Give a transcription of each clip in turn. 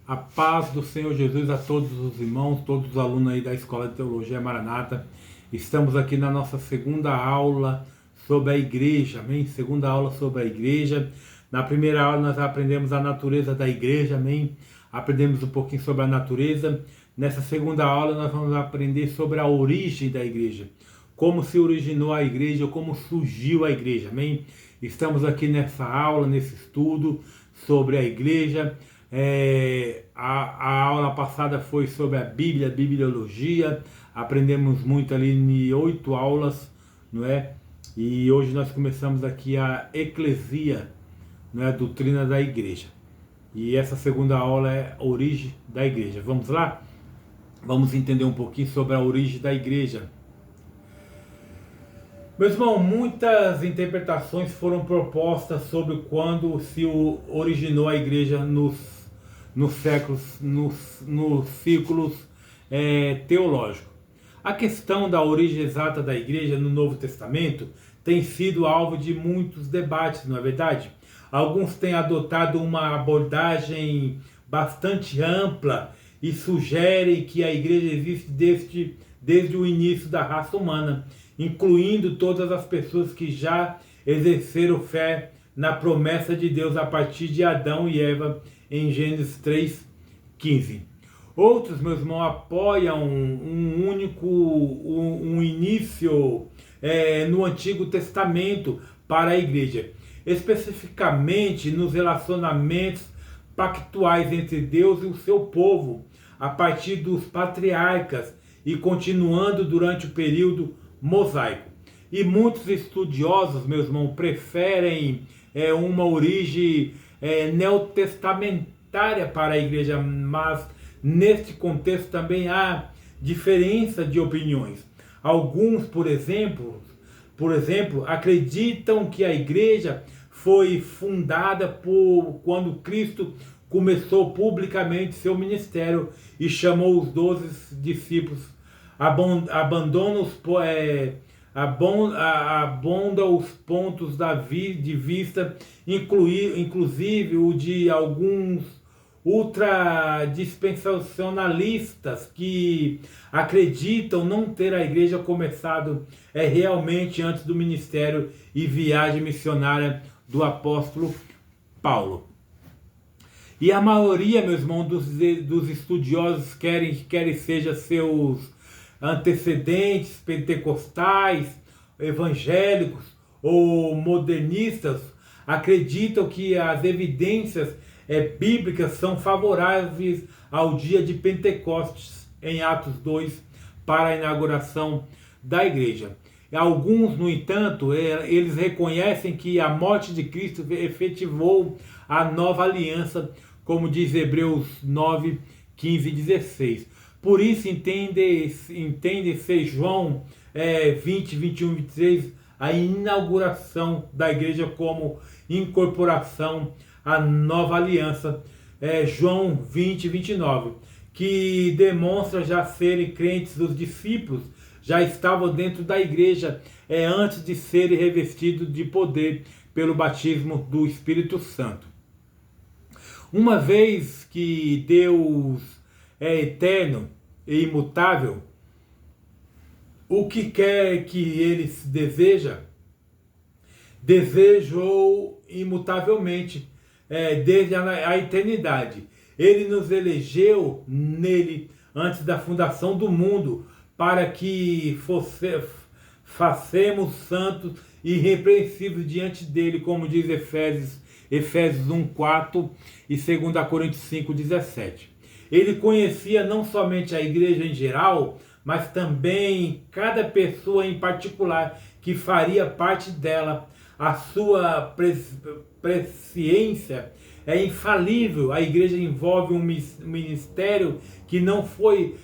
A paz do Senhor Jesus a todos os irmãos, todos os alunos aí da Escola de Teologia Maranata. Estamos aqui na nossa segunda aula sobre a igreja, amém? Segunda aula sobre a igreja. Na primeira aula nós aprendemos a natureza da igreja, amém? Aprendemos um pouquinho sobre a natureza. Nessa segunda aula nós vamos aprender sobre a origem da igreja. Como se originou a igreja, como surgiu a igreja, amém? Estamos aqui nessa aula, nesse estudo sobre a igreja. A aula passada foi sobre a Bíblia, a bibliologia. Aprendemos muito ali em 8 aulas, não é? E hoje nós começamos aqui a eclesia, não é? A doutrina da igreja. E essa segunda aula é a origem da igreja. Vamos lá? Vamos entender um pouquinho sobre a origem da igreja. Meu irmão, muitas interpretações foram propostas sobre quando se originou a igreja nos séculos, nos círculos teológicos. A questão da origem exata da igreja no Novo Testamento tem sido alvo de muitos debates, não é verdade? Alguns têm adotado uma abordagem bastante ampla e sugerem que a igreja existe desde o início da raça humana, incluindo todas as pessoas que já exerceram fé na promessa de Deus a partir de Adão e Eva em Gênesis 3:15. Outros, meus irmãos, apoiam um início no Antigo Testamento para a igreja, especificamente nos relacionamentos pactuais entre Deus e o seu povo, a partir dos patriarcas e continuando durante o período mosaico. E muitos estudiosos, meus irmãos, preferem uma origem neotestamentária para a igreja, mas neste contexto também há diferença de opiniões. Alguns, por exemplo, acreditam que a igreja foi fundada quando Cristo começou publicamente seu ministério e chamou os 12 discípulos. Abonda os pontos de vista, inclusive o de alguns ultradispensacionalistas que acreditam não ter a igreja começado realmente antes do ministério e viagem missionária do apóstolo Paulo. E a maioria, meus irmãos, dos estudiosos querem seja seus antecedentes pentecostais, evangélicos ou modernistas, acreditam que as evidências bíblicas são favoráveis ao dia de Pentecostes, em Atos 2, para a inauguração da igreja. Alguns, no entanto, eles reconhecem que a morte de Cristo efetivou a nova aliança, como diz Hebreus 9, 15 e 16. Por isso entende-se João 20, 21 e 23, a inauguração da igreja como incorporação à nova aliança, João 20, 29, que demonstra já serem crentes. Os discípulos já estavam dentro da igreja antes de serem revestidos de poder pelo batismo do Espírito Santo. Uma vez que Deus é eterno e imutável, o que quer que ele desejou imutavelmente desde a eternidade. Ele nos elegeu nele antes da fundação do mundo para que façamos santos e irrepreensíveis diante dele, como diz Efésios 1:4 e 2 Coríntios 5:17. Ele conhecia não somente a igreja em geral, mas também cada pessoa em particular que faria parte dela. A sua presciência é infalível. A igreja envolve um ministério que não foi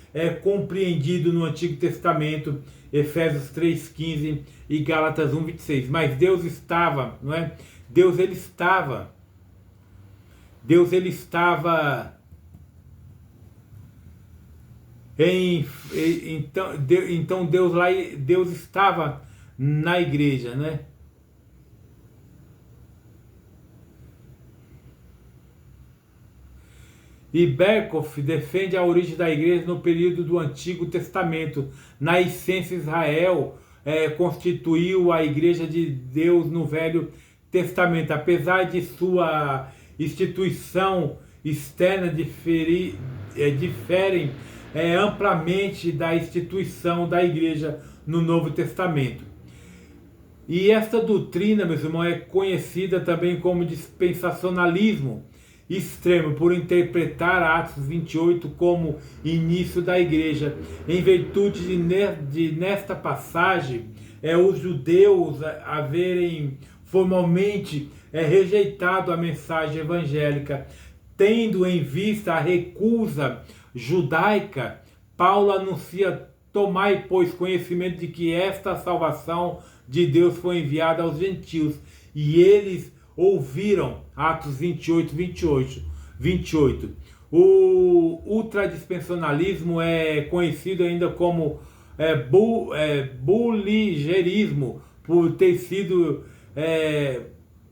compreendido no Antigo Testamento, Efésios 3:15 e Gálatas 1:26. Mas Deus estava, não é? Deus ele estava então Deus estava na igreja, né? E Berkhoff defende a origem da igreja no período do Antigo Testamento. Na essência, Israel constituiu a igreja de Deus no Velho Testamento. Apesar de sua instituição externa diferem amplamente da instituição da igreja no Novo Testamento. E esta doutrina, meus irmãos, é conhecida também como dispensacionalismo extremo, por interpretar Atos 28 como início da igreja, em virtude de nesta passagem os judeus haverem formalmente rejeitado a mensagem evangélica. Tendo em vista a recusa judaica, Paulo anuncia: tomai, pois, conhecimento de que esta salvação de Deus foi enviada aos gentios, e eles ouviram. Atos 28. O ultradispensacionalismo é conhecido ainda como bulligerismo, por ter sido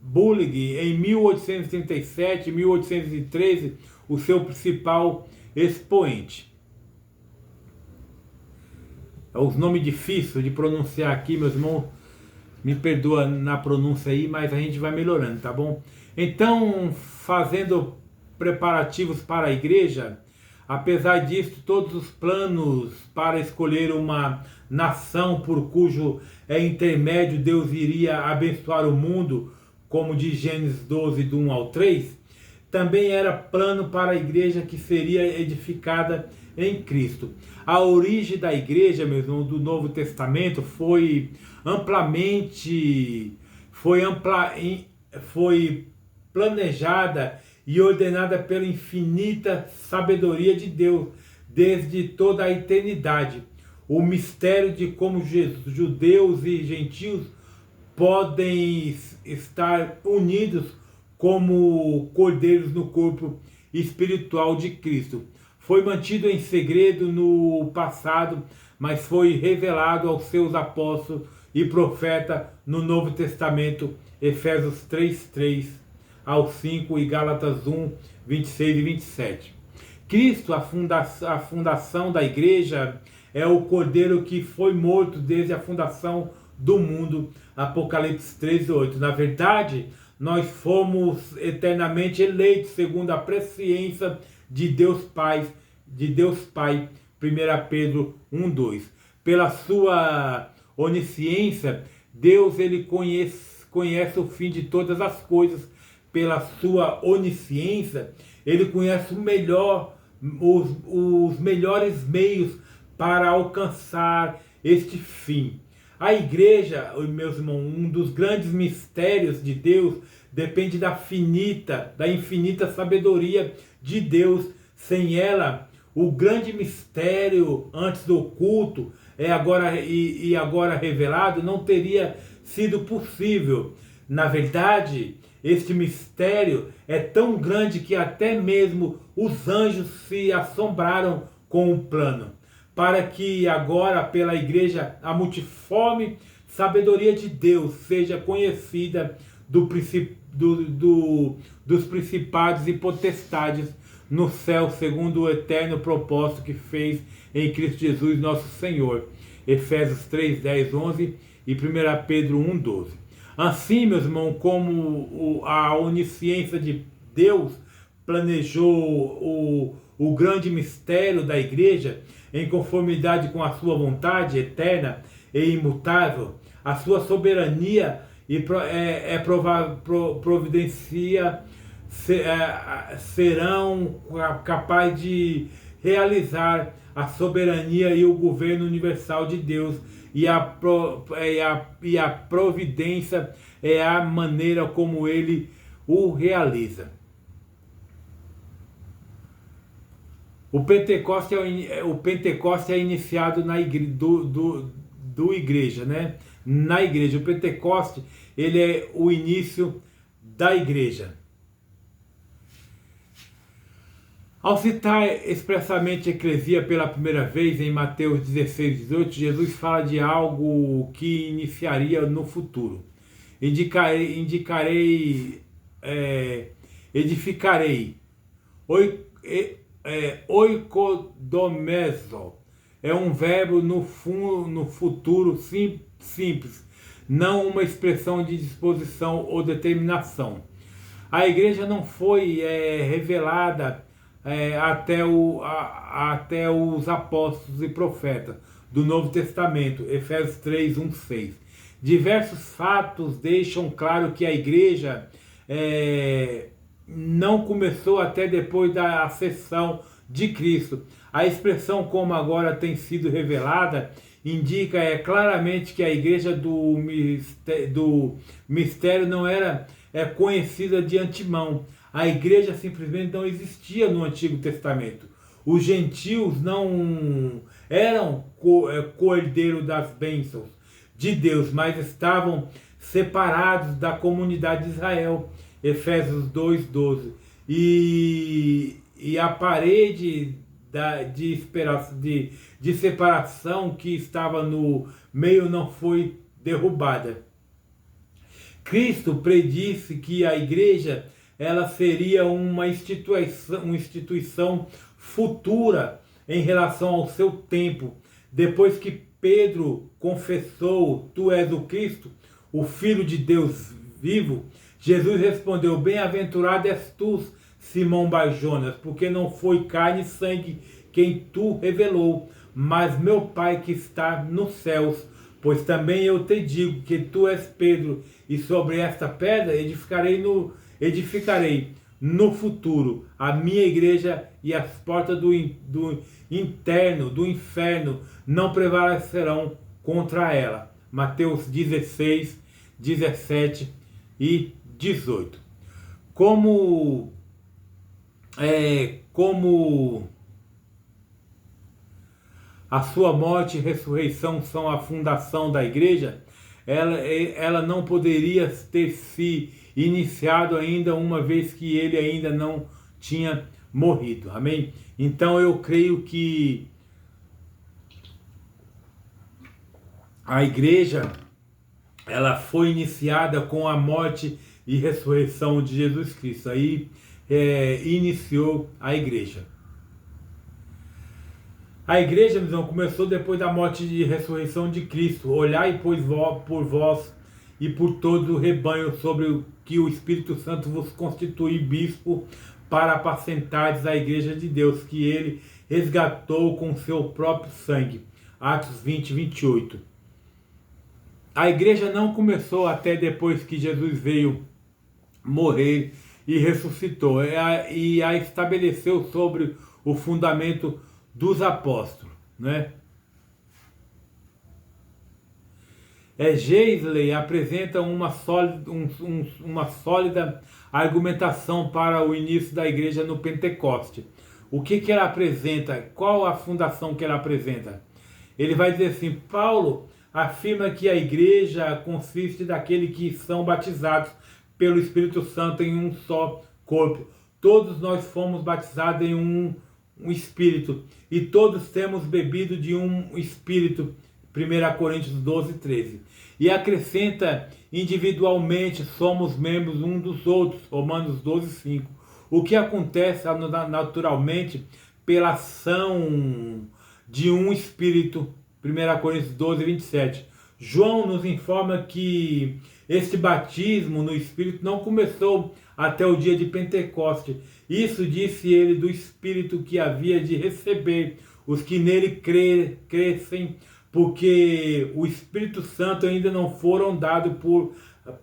Bullig em 1837 e 1813 o seu principal expoente. Os nomes difíceis de pronunciar aqui, meus irmãos, me perdoa na pronúncia aí, mas a gente vai melhorando, tá bom? Então, fazendo preparativos para a igreja, apesar disso, todos os planos para escolher uma nação por cujo intermédio Deus iria abençoar o mundo, como diz Gênesis 12, do 1 ao 3, também era plano para a igreja que seria edificada em Cristo. A origem da igreja, mesmo do Novo Testamento, foi planejada e ordenada pela infinita sabedoria de Deus desde toda a eternidade. O mistério de como judeus e gentios podem estar unidos como cordeiros no corpo espiritual de Cristo foi mantido em segredo no passado, mas foi revelado aos seus apóstolos e profetas no Novo Testamento, Efésios 3 ao 5 e Gálatas 1, 26 e 27. Cristo, a fundação da igreja, é o cordeiro que foi morto desde a fundação do mundo, Apocalipse 13:8. Na verdade, nós fomos eternamente eleitos segundo a presciência de Deus Pai, 1 Pedro 1:2. Pela sua onisciência, Deus ele conhece o fim de todas as coisas. Pela sua onisciência, ele conhece os melhores meios para alcançar este fim. A igreja, meus irmãos, um dos grandes mistérios de Deus depende da infinita sabedoria de Deus. Sem ela, o grande mistério antes do oculto agora revelado não teria sido possível. Na verdade, este mistério é tão grande que até mesmo os anjos se assombraram com o plano. Para que agora, pela igreja, a multiforme sabedoria de Deus seja conhecida dos principados e potestades no céu, segundo o eterno propósito que fez em Cristo Jesus, nosso Senhor. Efésios 3, 10, 11 e 1 Pedro 1, 12. Assim, meus irmãos, como a onisciência de Deus planejou o grande mistério da igreja em conformidade com a sua vontade eterna e imutável, a sua soberania providencia serão capazes de realizar a soberania e o governo universal de Deus, e a providência é a maneira como ele o realiza. O Pentecoste é iniciado na igreja, né? Na igreja, o Pentecoste ele é o início da igreja. Ao citar expressamente a eclesia pela primeira vez em Mateus 16, 18, Jesus fala de algo que iniciaria no futuro. Edificarei, Oikodomezo é um verbo no futuro simples, não uma expressão de disposição ou determinação. A igreja não foi revelada até os apóstolos e profetas do Novo Testamento, Efésios 3, 1, 6. Diversos fatos deixam claro que a igreja não começou até depois da ascensão de Cristo. A expressão como agora tem sido revelada indica claramente que a igreja do mistério não era conhecida de antemão. A igreja simplesmente não existia no Antigo Testamento. Os gentios não eram co-herdeiros das bênçãos de Deus, mas estavam separados da comunidade de Israel. Efésios 2:12. E a parede de separação que estava no meio não foi derrubada. Cristo predisse que a igreja ela seria uma instituição futura em relação ao seu tempo. Depois que Pedro confessou: "Tu és o Cristo, o Filho de Deus vivo", Jesus respondeu: "Bem-aventurado és tu, Simão Bar-Jonas, porque não foi carne e sangue quem tu revelou, mas meu Pai que está nos céus. Pois também eu te digo que tu és Pedro, e sobre esta pedra edificarei no futuro a minha igreja, e as portas do inferno não prevalecerão contra ela." Mateus 16, 17 e 18. Como a sua morte e ressurreição são a fundação da igreja, ela não poderia ter se iniciado ainda, uma vez que ele ainda não tinha morrido. Amém? Então eu creio que a igreja ela foi iniciada com a morte e ressurreição de Jesus Cristo. Aí iniciou a igreja. A igreja, meu irmão, começou depois da morte e ressurreição de Cristo. Olhai, pois, por vós e por todo o rebanho sobre o que o Espírito Santo vos constitui bispo para apacentardes a igreja de Deus, que ele resgatou com seu próprio sangue. Atos 20, 28. A igreja não começou até depois que Jesus veio morrer e ressuscitou, e a estabeleceu sobre o fundamento dos apóstolos, né? Geisley apresenta uma sólida argumentação para o início da igreja no Pentecoste. O que ela apresenta? Qual a fundação que ela apresenta? Ele vai dizer assim: Paulo afirma que a igreja consiste daqueles que são batizados pelo Espírito Santo em um só corpo. Todos nós fomos batizados em um Espírito, e todos temos bebido de um Espírito. 1 Coríntios 12, 13. E acrescenta: individualmente somos membros um dos outros. Romanos 12, 5. O que acontece naturalmente pela ação de um Espírito. 1 Coríntios 12, 27. João nos informa que este batismo no Espírito não começou até o dia de Pentecoste. Isso disse ele do Espírito que havia de receber os que nele crescem, porque o Espírito Santo ainda não foram dados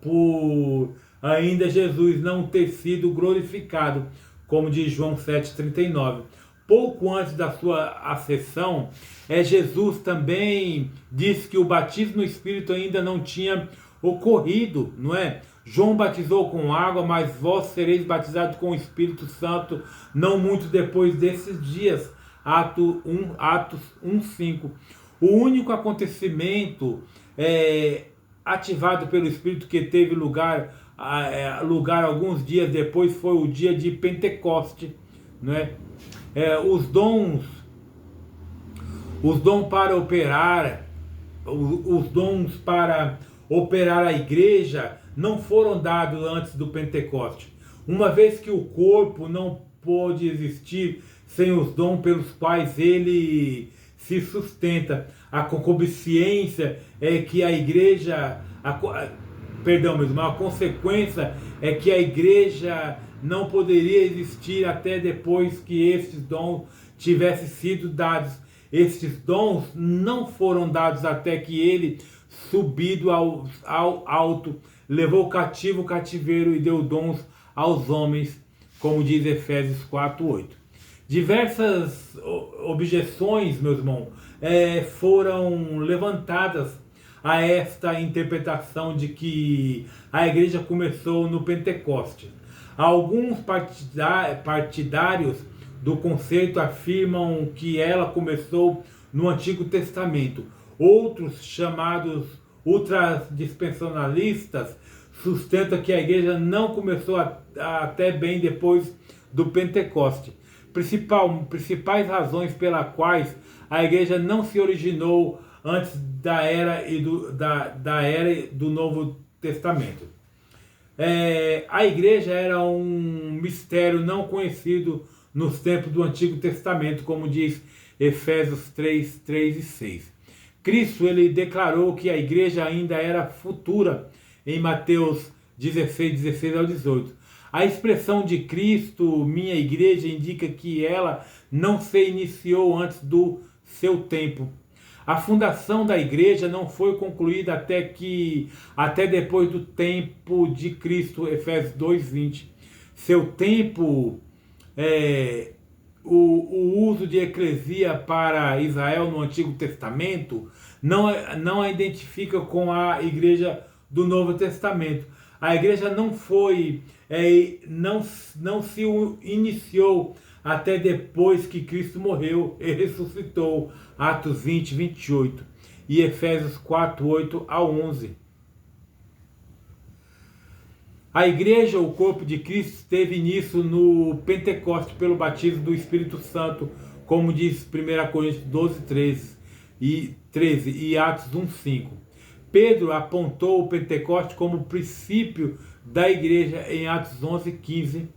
por ainda Jesus não ter sido glorificado, como diz João 7,39. Pouco antes da sua ascensão, Jesus também disse que o batismo no Espírito ainda não tinha ocorrido, não é? João batizou com água, mas vós sereis batizados com o Espírito Santo não muito depois desses dias. Atos 1:5. O único acontecimento ativado pelo Espírito que teve lugar alguns dias depois foi o dia de Pentecoste, não é? Os dons para operar, os dons para operar a igreja não foram dados antes do Pentecoste. Uma vez que o corpo não pôde existir sem os dons pelos quais ele se sustenta. A concupiscência é que a igreja, perdão, meu irmão, a consequência é que a igreja não poderia existir até depois que estes dons tivessem sido dados. Estes dons não foram dados até que ele, subido ao alto, levou cativo o cativeiro e deu dons aos homens, como diz Efésios 4:8. Diversas objeções, meus irmãos, foram levantadas a esta interpretação de que a igreja começou no Pentecostes. Alguns partidários do conceito afirmam que ela começou no Antigo Testamento. Outros, chamados ultradispensacionalistas, sustentam que a igreja não começou até bem depois do Pentecoste. Principais razões pelas quais a igreja não se originou antes da era do Novo Testamento. A igreja era um mistério não conhecido nos tempos do Antigo Testamento, como diz Efésios 3 e 6. Cristo, ele declarou que a igreja ainda era futura em Mateus 16 ao 18. A expressão de Cristo, minha igreja, indica que ela não se iniciou antes do seu tempo. A fundação da igreja não foi concluída até depois do tempo de Cristo, Efésios 2:20. Seu tempo, o uso de eclesia para Israel no Antigo Testamento não a identifica com a igreja do Novo Testamento. A igreja não se iniciou até depois que Cristo morreu e ressuscitou, Atos 20:28 e Efésios 4:8 a 11. A igreja, o corpo de Cristo, teve início no Pentecoste pelo batismo do Espírito Santo, como diz 1 Coríntios 12:13 e Atos 1:5. Pedro apontou o Pentecoste como princípio da igreja em Atos 11:15.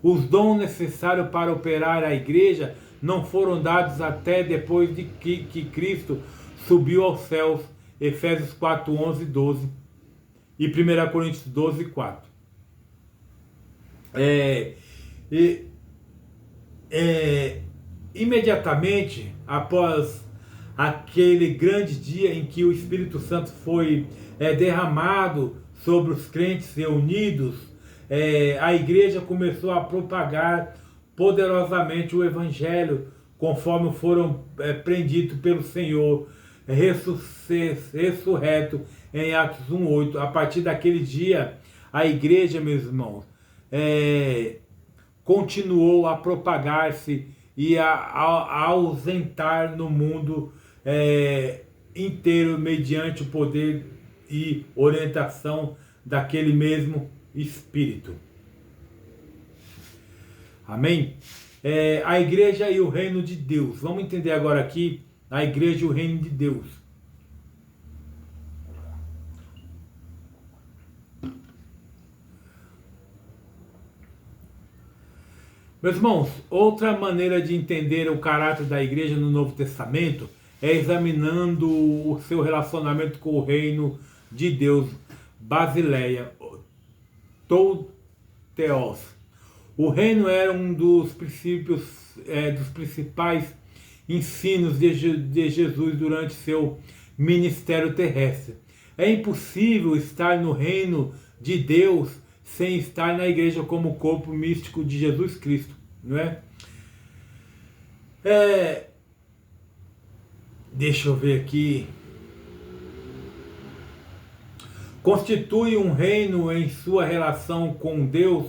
Os dons necessários para operar a igreja não foram dados até depois de que Cristo subiu aos céus, Efésios 4:11 e 12 e 1 Coríntios 12:4. Imediatamente após aquele grande dia em que o Espírito Santo foi derramado sobre os crentes reunidos, a igreja começou a propagar poderosamente o Evangelho, conforme foram prendidos pelo Senhor ressurreto em Atos 1:8. A partir daquele dia, a igreja, meus irmãos, continuou a propagar-se e a ausentar no mundo inteiro, mediante o poder e orientação daquele mesmo Espírito. Amém? A igreja e o reino de Deus. Vamos entender agora aqui a igreja e o reino de Deus. Meus irmãos, outra maneira de entender o caráter da igreja no Novo Testamento é examinando o seu relacionamento com o reino de Deus, Basileia, Theos. O reino era um dos princípios, dos principais ensinos de Jesus durante seu ministério terrestre. É impossível estar no reino de Deus sem estar na igreja como corpo místico de Jesus Cristo, não é? Deixa eu ver aqui. Constitui um reino em sua relação com Deus,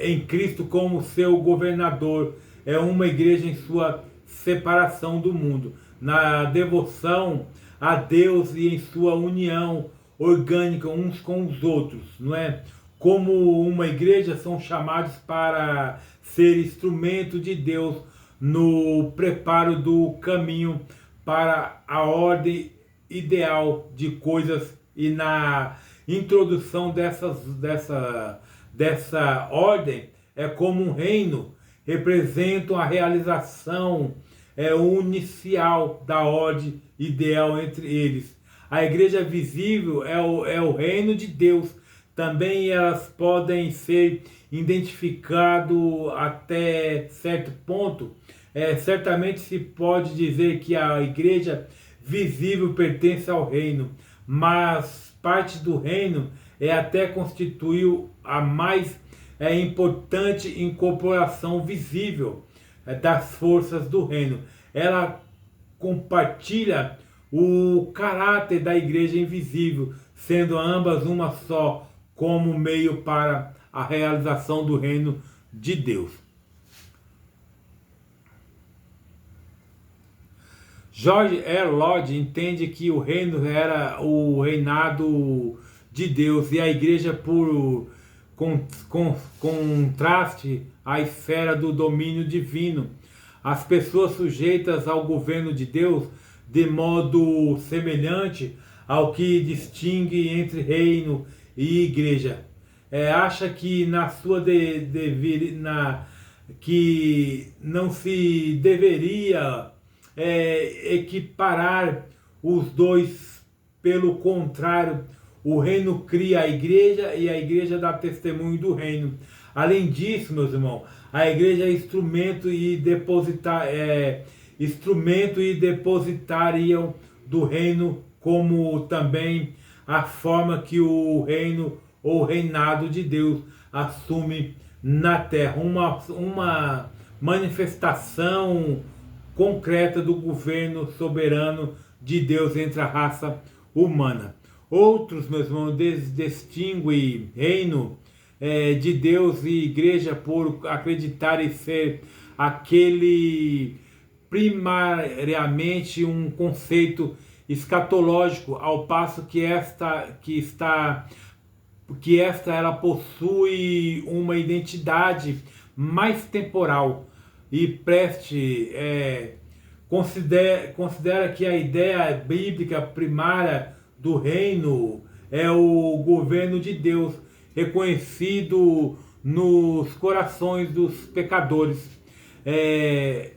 em Cristo como seu governador. É uma igreja em sua separação do mundo, na devoção a Deus e em sua união orgânica uns com os outros, não é? Como uma igreja, são chamados para ser instrumento de Deus no preparo do caminho para a ordem ideal de coisas e na introdução dessa ordem é como um reino, representam a realização unicial da ordem ideal entre eles. A igreja visível é o reino de Deus. Também elas podem ser identificadas até certo ponto. Certamente se pode dizer que a igreja visível pertence ao reino, mas parte do reino até constituir a mais importante incorporação visível das forças do reino. Ela compartilha o caráter da igreja invisível, sendo ambas uma só, como meio para a realização do reino de Deus. George R. Lodge entende que o reino era o reinado de Deus e a igreja por contraste à esfera do domínio divino. As pessoas sujeitas ao governo de Deus de modo semelhante ao que distingue entre reino e igreja. Acha que que não se deveria equiparar os dois. Pelo contrário, o reino cria a igreja e a igreja dá testemunho do reino. Além disso, meus irmãos, a igreja é instrumento e depositária do reino, como também a forma que o reino ou reinado de Deus assume na terra. Uma manifestação concreta do governo soberano de Deus entre a raça humana. Outros, meus irmãos, distinguem reino de Deus e igreja por acreditarem ser aquele primariamente um conceito escatológico, ao passo que esta ela possui uma identidade mais temporal e considera que a ideia bíblica primária do reino é o governo de Deus, reconhecido nos corações dos pecadores,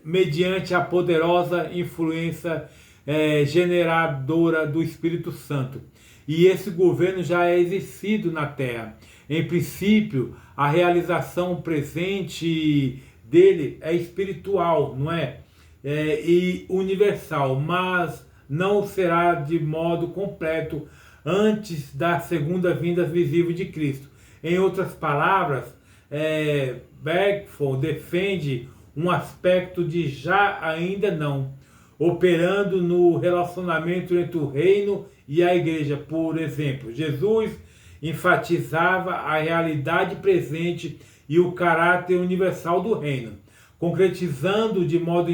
mediante a poderosa influência generadora do Espírito Santo. E esse governo já é exercido na terra. Em princípio, a realização presente dele é espiritual, não é? E universal, mas não será de modo completo antes da segunda vinda visível de Cristo. Em outras palavras, Bergson defende um aspecto de já ainda não, operando no relacionamento entre o reino e a igreja. Por exemplo, Jesus enfatizava a realidade presente e o caráter universal do reino, concretizando de modo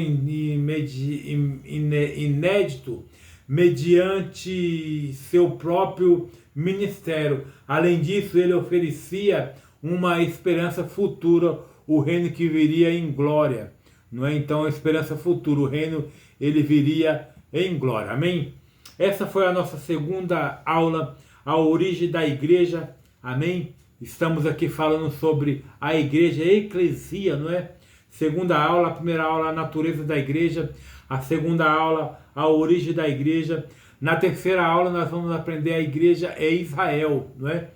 inédito mediante seu próprio ministério. Além disso, ele oferecia uma esperança futura, o reino que viria em glória. Não é? Então, a esperança futura, o reino, ele viria em glória. Amém? Essa foi a nossa segunda aula, a origem da igreja. Amém? Estamos aqui falando sobre a igreja, a eclesia, não é? Segunda aula, a primeira aula, a natureza da igreja. A segunda aula, a origem da igreja. Na terceira aula, nós vamos aprender a igreja é Israel, não é?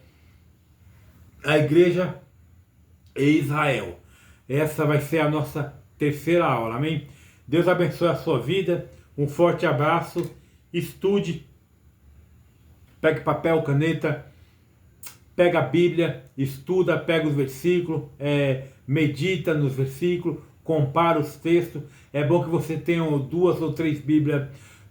A igreja é Israel. Essa vai ser a nossa terceira aula, amém? Deus abençoe a sua vida. Um forte abraço. Estude. Pegue papel, caneta. Pega a Bíblia, estuda, pega os versículos, medita nos versículos, compara os textos. É bom que você tenha 2 ou 3 Bíblias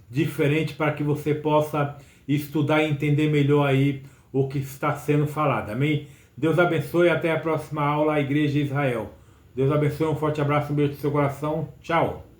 diferentes para que você possa estudar e entender melhor aí o que está sendo falado. Amém? Deus abençoe e até a próxima aula, a Igreja Israel. Deus abençoe, um forte abraço, um beijo no seu coração. Tchau!